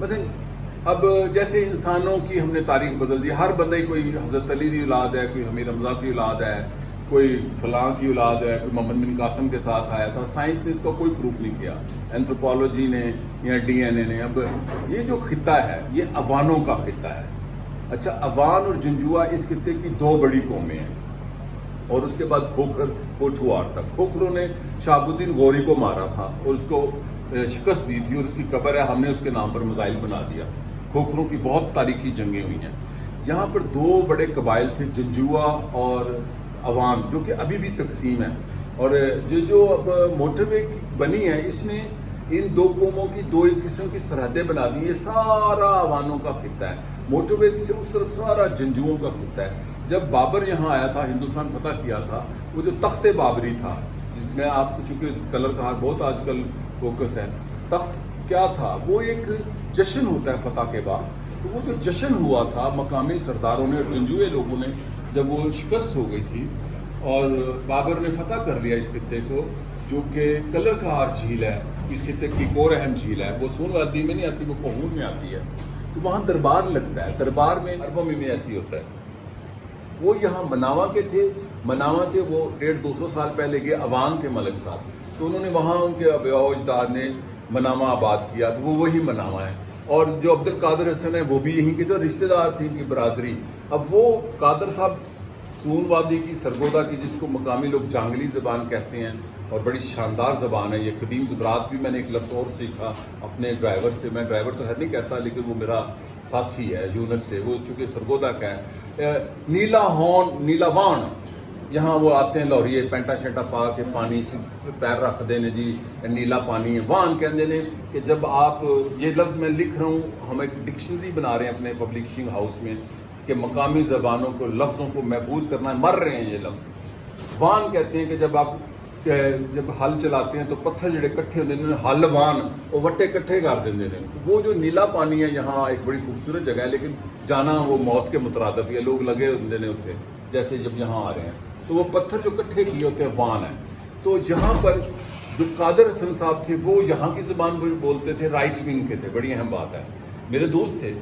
مثلا اب جیسے انسانوں کی ہم نے تاریخ بدل دی، ہر بندہ ہی کوئی حضرت علی کی اولاد ہے، کوئی حمید حمزہ کی اولاد ہے، کوئی فلاں کی اولاد ہے، کوئی محمد بن قاسم کے ساتھ آیا تھا. سائنس نے اس کا کوئی پروف نہیں کیا، اینتھروپولوجی نے یا ڈی این اے نے. اب یہ جو خطہ ہے یہ اوانوں کا خطہ ہے. اچھا، اوان اور جنجوا اس خطے کی دو بڑی قومیں ہیں، اور اس کے بعد کھوکھر پوٹھوار تک. کھوکھروں نے شہاب الدین غوری کو مارا تھا اور اس کو شکست دی تھی، اور اس کی قبر ہے، ہم نے اس کے نام پر میزائل بنا دیا. کھوکھروں کی بہت تاریخی جنگیں ہوئی ہیں. یہاں پر دو بڑے قبائل تھے، جنجوا اور عوام، جو کہ ابھی بھی تقسیم ہے. اور جو اب موٹر وے بنی ہے، اس نے ان دو قوموں کی دو ایک قسم کی سرحدیں بنا دی. یہ سارا عوانوں کا خطہ ہے. موٹر وے سے اس طرف سارا جنجوؤں کا خطہ ہے. جب بابر یہاں آیا تھا، ہندوستان فتح کیا تھا، وہ جو تخت بابری تھا، جس میں آپ کو چونکہ کلر کا بہت آج کل فوکس ہے، تخت کیا تھا؟ وہ ایک جشن ہوتا ہے فتح کے بعد. تو وہ جو جشن ہوا تھا مقامی سرداروں نے اور جنجوئے لوگوں نے، جب وہ شکست ہو گئی تھی اور بابر نے فتح کر لیا اس خطے کو، جو کہ کلر کہار جھیل ہے، اس خطے کی ایک اور اہم جھیل ہے. وہ سون وادی میں نہیں آتی، وہ کوہون میں آتی ہے. تو وہاں دربار لگتا ہے. دربار میں عربوں میں ایسی ہوتا ہے. وہ یہاں مناوا کے تھے. مناوا سے وہ 150-200 سال پہلے گئے. عوان تھے ملک صاحب، تو انہوں نے وہاں ان کے آباء و اجداد نے مناوا آباد کیا، تو وہ وہی مناوا ہے. اور جو عبد القادر حسن ہے وہ بھی یہیں کے تھے، رشتہ دار تھی ان کی برادری. اب وہ قادر صاحب سون وادی کی سرگودا کی، جس کو مقامی لوگ جانگلی زبان کہتے ہیں اور بڑی شاندار زبان ہے یہ. قدیم زبرات بھی میں نے ایک لفظ اور سیکھا اپنے ڈرائیور سے. میں ڈرائیور تو نہیں کہتا، لیکن وہ میرا ساتھی ہے یونس سے. وہ چونکہ سرگودا کا ہے. نیلا ہون، نیلا وان، یہاں وہ آتے ہیں لوریے پینٹا شینٹا پا کے پانی پیر رکھ دینے جی، نیلا پانی ہے. وان کہتے ہیں کہ جب آپ یہ لفظ میں لکھ رہا ہوں، ہم ایک ڈکشنری بنا رہے ہیں اپنے پبلشنگ ہاؤس میں کہ مقامی زبانوں کو، لفظوں کو محفوظ کرنا ہے. مر رہے ہیں یہ لفظ. وان کہتے ہیں کہ جب آپ ہل چلاتے ہیں تو پتھر جڑے کٹھے ہوتے ہیں، ہل وان، وہ وٹے کٹھے کر دیں. وہ جو نیلا پانی ہے یہاں ایک بڑی خوبصورت جگہ ہے، لیکن جانا وہ موت کے مترادف ہے. لوگ لگے ہوتے ہیں اتنے، جیسے جب یہاں آ رہے ہیں تو وہ پتھر جو کٹھے کیے ہوتے ہیں وان ہیں. تو یہاں پر جو قادر حسن صاحب تھے وہ یہاں کی زبان بولتے تھے، رائٹ ونگ کے تھے. بڑی اہم بات ہے. میرے دوست تھے،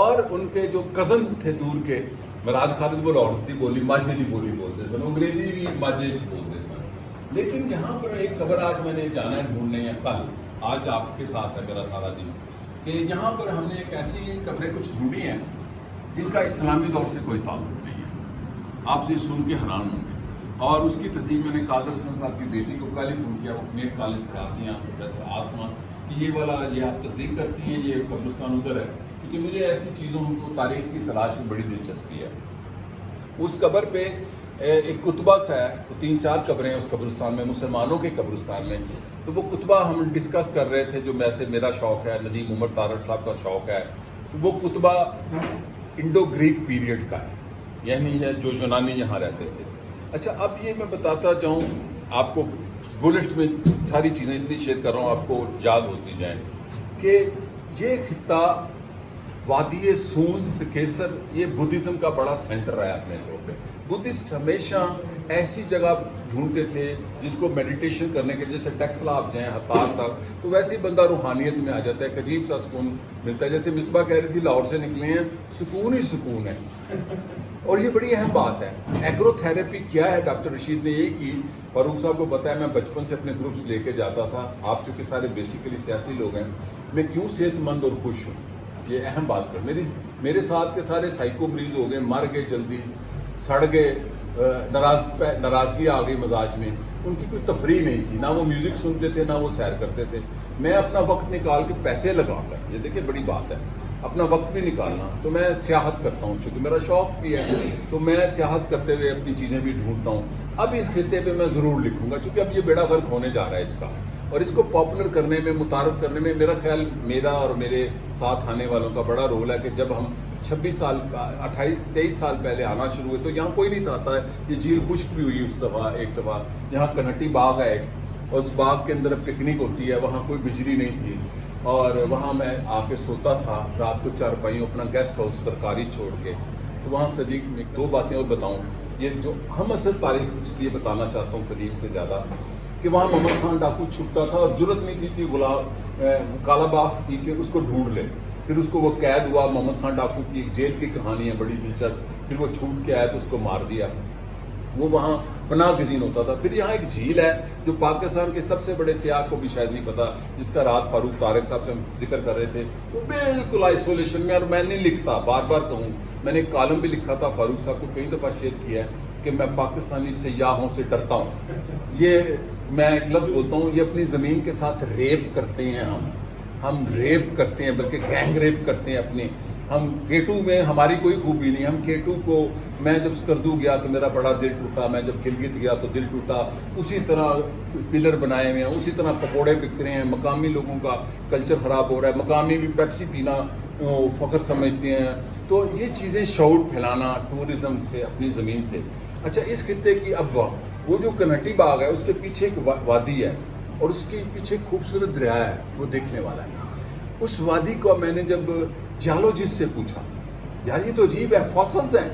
اور ان کے جو کزن تھے دور کے، مراج خالد، وہ لاہور دی بولی، ماجھے دی بولی بولتے سن، انگریزی بھی ماجھے بولتے سن. لیکن یہاں پر ایک خبر آج میں نے جانا ہے ڈھونڈنے، یا کل، آج آپ کے ساتھ ہے میرا سارا دن، کہ یہاں پر ہم نے ایک ایسی خبریں کچھ ڈھونڈی ہیں جن کا اسلامی دور سے کوئی تعلق نہیں ہے. آپ سے سن کے حیران ہوں گے. اور اس کی تصدیق میں نے قادر حسن صاحب کی بیٹی کو کل ہی فون کیا، وہ نیٹ کالج پڑھاتی ہیں پروفیسر آسما، کہ یہ والا یہ آپ تصدیق کرتی ہیں یہ قبرستان ادھر ہے؟ کیونکہ مجھے ایسی چیزوں کو تاریخ کی تلاش میں بڑی دلچسپی ہے. اس قبر پہ ایک کتبہ سا ہے، 3-4 قبریں اس قبرستان میں، مسلمانوں کے قبرستان میں. تو وہ کتبہ ہم ڈسکس کر رہے تھے، جو میں سے میرا شوق ہے، ندیم عمر تارڑ صاحب کا شوق ہے. وہ کتبہ انڈو گریک پیریڈ کا ہے، یعنی جو یونانی یہاں رہتے تھے. اچھا، اب یہ میں بتاتا چاہوں آپ کو، بلٹ میں ساری چیزیں اس لیے شیئر کر رہا ہوں آپ کو یاد ہوتی جائیں، کہ یہ خطہ وادی سون سکیسر یہ بدھزم کا بڑا سینٹر رہا ہے اپنے طور پہ. بدھسٹ ہمیشہ ایسی جگہ ڈھونڈتے تھے جس کو میڈیٹیشن کرنے کے، جیسے ٹیکسلا آپ جائیں ہتار تک، تو ویسے ہی بندہ روحانیت میں آ جاتا ہے، ایک عجیب سا سکون ملتا ہے. جیسے مصباح کہہ رہی تھی لاہور سے نکلے ہیں، سکون ہی سکون ہے. اور یہ بڑی اہم بات ہے. ایگرو تھراپی کیا ہے؟ ڈاکٹر رشید نے یہی کی. فاروق صاحب کو پتا ہے میں بچپن سے اپنے گروپس لے کے جاتا تھا. آپ چونکہ سارے بیسیکلی سیاسی لوگ ہیں، میں کیوں صحت مند اور خوش ہوں، یہ اہم بات ہے. میرے ساتھ کے سارے سائیکو مریض ہو گئے، مر گئے جلدی، سڑ گئے، ناراضگی آ گئی مزاج میں. ان کی کوئی تفریح نہیں تھی، نہ وہ میوزک سنتے تھے نہ وہ سیر کرتے تھے. میں اپنا وقت نکال کے پیسے لگا کر، یہ دیکھیں بڑی بات ہے، اپنا وقت بھی نکالنا. تو میں سیاحت کرتا ہوں، چونکہ میرا شوق بھی ہے، تو میں سیاحت کرتے ہوئے اپنی چیزیں بھی ڈھونڈتا ہوں. اب اس خطے پہ میں ضرور لکھوں گا، چونکہ اب یہ بیڑا غرق ہونے جا رہا ہے اس کا. اور اس کو پاپولر کرنے میں، متعارف کرنے میں میرا خیال میرا اور میرے ساتھ آنے والوں کا بڑا رول ہے. کہ جب ہم 26 سال 23 سال پہلے آنا شروع ہوئے تو یہاں کوئی نہیں تھا. یہ جھیل خشک بھی ہوئی اس دفعہ ایک دفعہ. یہاں کنٹی باغ ہے ایک، اور اس باغ کے اندر پکنک ہوتی ہے. وہاں کوئی بجلی نہیں تھی، اور وہاں میں آ کے سوتا تھا رات کو چارپائیوں، اپنا گیسٹ ہاؤس سرکاری چھوڑ کے. تو وہاں صدیق میں 2 باتیں اور بتاؤں. یہ جو ہم اصل تاریخ اس لیے بتانا چاہتا ہوں صدیق سے زیادہ، کہ وہاں محمد خان ڈاکو چھپتا تھا اور جرت نہیں تھی غلام کالا باغ تھی کہ اس کو ڈھونڈ لے. پھر اس کو وہ قید ہوا، محمد خان ڈاکو کی ایک جیل کی کہانی ہے بڑی دلچسپ، پھر وہ چھوٹ کے آیا تو اس کو مار دیا، وہ وہاں پناہ گزین ہوتا تھا۔ پھر یہاں ایک جھیل ہے جو پاکستان کے سب سے بڑے سیاح کو بھی شاید نہیں پتا، جس کا رات فاروق طارق صاحب سے ہم ذکر کر رہے تھے، وہ بالکل آئسولیشن میں، اور میں نہیں لکھتا، بار بار کہوں، میں نے ایک کالم بھی لکھا تھا، فاروق صاحب کو کئی دفعہ شیئر کیا ہے کہ میں پاکستانی سیاحوں سے ڈرتا ہوں۔ یہ میں ایک لفظ بولتا ہوں، یہ اپنی زمین کے ساتھ ریپ کرتے ہیں، ہم ریپ کرتے ہیں، بلکہ گینگ ریپ کرتے ہیں اپنی۔ ہم کیٹو میں ہماری کوئی خوبی نہیں، ہم کیٹو کو، میں جب سکردو گیا تو میرا بڑا دل ٹوٹا، میں جب گلگت گیا تو دل ٹوٹا، اسی طرح پلر بنائے ہوئے ہیں، اسی طرح پکوڑے بک رہے ہیں، مقامی لوگوں کا کلچر خراب ہو رہا ہے، مقامی بھی پیپسی پینا فخر سمجھتے ہیں۔ تو یہ چیزیں شعور پھیلانا ٹورزم سے، اپنی زمین سے۔ اچھا، اس خطے کی اب وہ جو کنہٹی باغ ہے اس کے پیچھے ایک وادی ہے، اور اس کے پیچھے خوبصورت دریا ہے، وہ دیکھنے والا ہے۔ اس وادی کو میں نے جب جیولوجسٹ سے پوچھا، یار یہ تو عجیب ہے، فاسلز ہیں،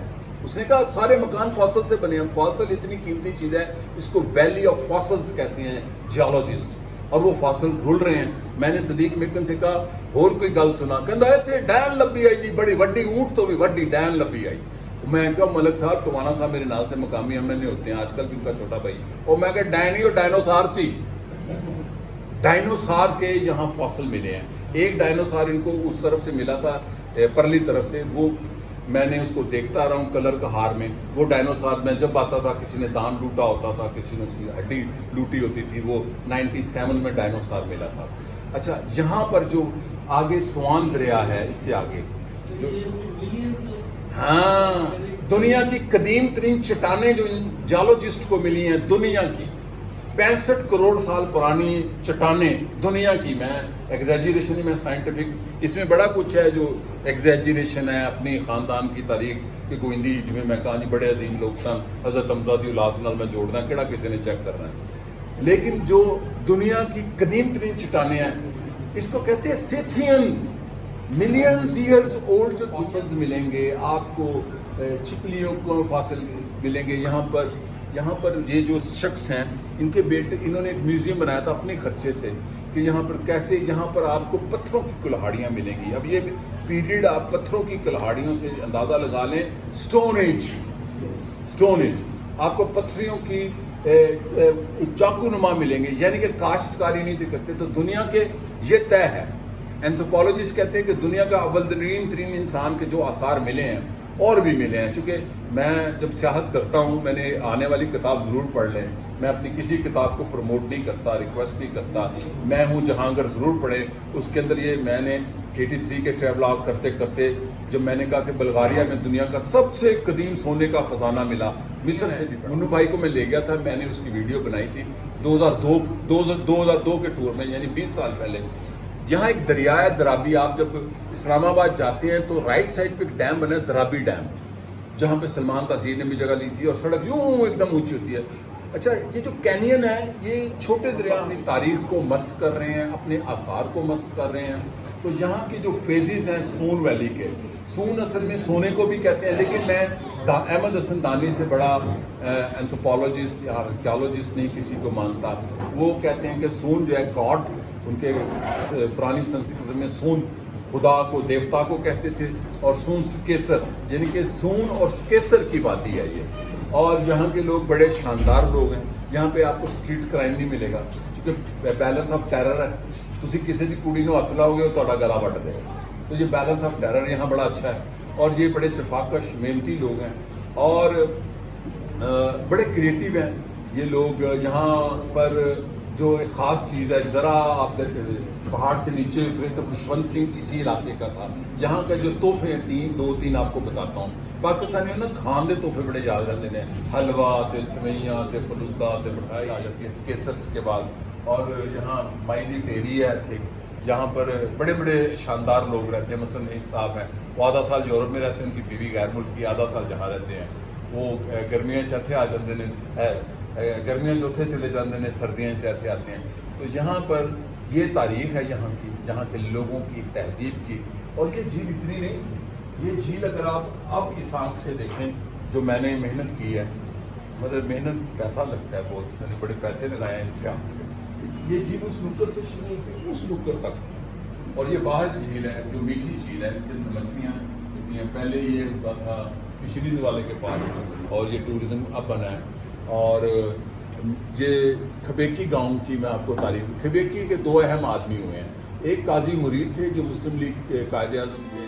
اس نے کہا سارے مکان فاسل سے بنے ہیں، فاسل اتنی قیمتی چیز ہے، اس کو ویلی آف فاسلز کہتے ہیں جیولوجسٹ، اور وہ فاسل ڈھونڈ رہے ہیں۔ میں نے صدیق مکن سے کہا اور کوئی گل سنا، کہندا ایتھے ڈین لبھی آئی جی، بڑی وڈی اونٹ تو بھی وڈی ڈین لبھی آئی۔ میں کہا ملک صاحب ٹوانا صاحب میرے نال تھے، مقامی ایم ایل اے ہوتے ہیں آج کل بھی، ان کا چھوٹا بھائی، اور میں کہا ڈین ہی اور ڈائنوسار سی، ڈائنوسار کے یہاں فاسل ملے ہیں۔ ایک ڈائنوسار ان کو اس طرف سے ملا تھا، پرلی طرف سے، وہ میں نے اس کو دیکھتا رہا ہوں کلر کا ہار میں، وہ ڈائنوسار میں جب آتا تھا کسی نے دان لوٹا ہوتا تھا، کسی نے اس کی ہڈی لوٹی ہوتی تھی، وہ 97 میں ڈائنوسار ملا تھا۔ اچھا، یہاں پر جو آگے سوان دریا ہے، اس سے آگے ہاں دنیا کی قدیم ترین چٹانیں جو جیولوجسٹ کو ملی ہیں، دنیا کی 65 کروڑ سال پرانی چٹانیں دنیا کی، میں ایگزیجریشن نہیں، میں سائنٹیفک، اس میں بڑا کچھ ہے جو ایگزیجریشن ہے، اپنی خاندان کی تاریخ کہ گوئندی جی میں کہا جی بڑے عظیم لوگ سن، حضرت حمزہ دی اولاد نال میں جوڑنا کیڑا کسی نے چیک کرنا ہے، لیکن جو دنیا کی قدیم ترین چٹانیں ہیں اس کو کہتے ہیں سیتھین، ملینز ایئرز اولڈ جو فاسلز ملیں گے آپ کو، چھپلیوں کو فاسل ملیں گے۔ یہاں پر یہ جو شخص ہیں ان کے بیٹے، انہوں نے ایک میوزیم بنایا تھا اپنے خرچے سے کہ یہاں پر کیسے، یہاں پر آپ کو پتھروں کی کلہاڑیاں ملیں گی۔ اب یہ پیریڈ آپ پتھروں کی کلہاڑیوں سے اندازہ لگا لیں، سٹون ایج، آپ کو پتھریوں کی چاقو نما ملیں گے، یعنی کہ کاشتکاری نہیں کرتے۔ تو دنیا کے یہ طے ہے، اینتھروپولوجسٹ کہتے ہیں کہ دنیا کا اول ترین انسان کے جو آثار ملے ہیں اور بھی ملے ہیں۔ چونکہ میں جب سیاحت کرتا ہوں، میں نے آنے والی کتاب ضرور پڑھ لیں، میں اپنی کسی کتاب کو پروموٹ نہیں کرتا، ریکویسٹ نہیں کرتا، میں ہوں جہانگیر ضرور پڑھیں۔ اس کے اندر یہ میں نے 83 کے ٹریولاگ کرتے کرتے جب میں نے کہا کہ بلغاریہ میں دنیا کا سب سے قدیم سونے کا خزانہ ملا، مصر سے بھی، منو بھائی کو میں لے گیا تھا، میں نے اس کی ویڈیو بنائی تھی 2002 کے ٹور میں، یعنی 20 سال پہلے۔ یہاں ایک دریا ہے درابی، آپ جب اسلام آباد جاتے ہیں تو رائٹ سائڈ پہ ایک ڈیم بنا ہے درابی ڈیم، جہاں پہ سلمان تاثیر نے بھی جگہ لی تھی، اور سڑک یوں ایک دم اونچی ہوتی ہے۔ اچھا، یہ جو کینین ہے، یہ چھوٹے دریا اپنی تاریخ کو مسق کر رہے ہیں، اپنے آثار کو مسق کر رہے ہیں۔ تو یہاں کے جو فیزز ہیں سون ویلی کے، سون اصل میں سونے کو بھی کہتے ہیں، لیکن میں احمد حسن دانی سے بڑا اینتھروپولوجسٹ یا آرکیالوجسٹ نہیں کسی کو مانتا، وہ کہتے ہیں کہ سون جو ہے گاڈ، ان کے پرانی سنسکرت میں سون خدا کو، دیوتا کو کہتے تھے، اور سون سکیسر، یعنی کہ سون اور سکیسر کی وادی ہے یہ۔ اور یہاں کے لوگ بڑے شاندار لوگ ہیں، یہاں پہ آپ کو اسٹریٹ کرائم نہیں ملے گا، کیونکہ بیلنس آف ٹیرر ہے، تسی کسی دی کڑی نو ہاتھ لاؤ گے تو تہاڈا گلا وڈ دے گا، تو یہ بیلنس آف ٹیرر یہاں بڑا اچھا ہے۔ اور یہ بڑے چفاکش محنتی لوگ ہیں، اور بڑے کریٹیو ہیں یہ لوگ۔ یہاں پر جو ایک خاص چیز ہے، ذرا آپ پہاڑ سے نیچے اترے تو خوشونت سنگھ اسی علاقے کا تھا۔ یہاں کا جو تحفے ہیں دو تین آپ کو بتاتا ہوں۔ پاکستانیوں نے کھان دے تحفے بڑے یاد رہتے ہیں، حلوہ تے سوئیاں تے فلودہ تے مٹھائی آ جاتی ہے سکیسرس کے بعد۔ اور یہاں مائی دی ٹیری ہے تھے، یہاں پر بڑے بڑے شاندار لوگ رہتے ہیں۔ مثلا ایک صاحب ہیں، وہ آدھا سال یورپ میں رہتے ہیں، ان کی بیوی غیر ملکی، آدھا سال جہاں رہتے ہیں۔ وہ گرمیاں چوتھے آ جاتے ہیں، گرمیاں چوتھے چلے جاتے ہیں، سردیاں چوتھے آتے ہیں۔ تو یہاں پر یہ تاریخ ہے یہاں کی، یہاں کے لوگوں کی، تہذیب کی۔ اور یہ جھیل اتنی نہیں، یہ جھیل اگر آپ اب اس آنکھ سے دیکھیں جو میں نے محنت کی ہے، مطلب محنت پیسہ لگتا ہے بہت، میں نے بڑے پیسے لگائے ہیں ان سے۔ یہ جھیل اس نکر سے شروع ہوتی ہے اس نکر تک، اور یہ باحث جھیل ہے جو میٹھی جھیل ہے، اس کے اندر مچھلیاں ہوتی ہیں. پہلے یہ ہوتا تھا فشریز والے کے پاس اور یہ ٹورزم اب بنا ہے. اور یہ کھبیکی گاؤں کی میں آپ کو تعریف، کھبیکی کے 2 اہم آدمی ہوئے ہیں. ایک قاضی مرید تھے جو مسلم لیگ کے قائد اعظم تھے.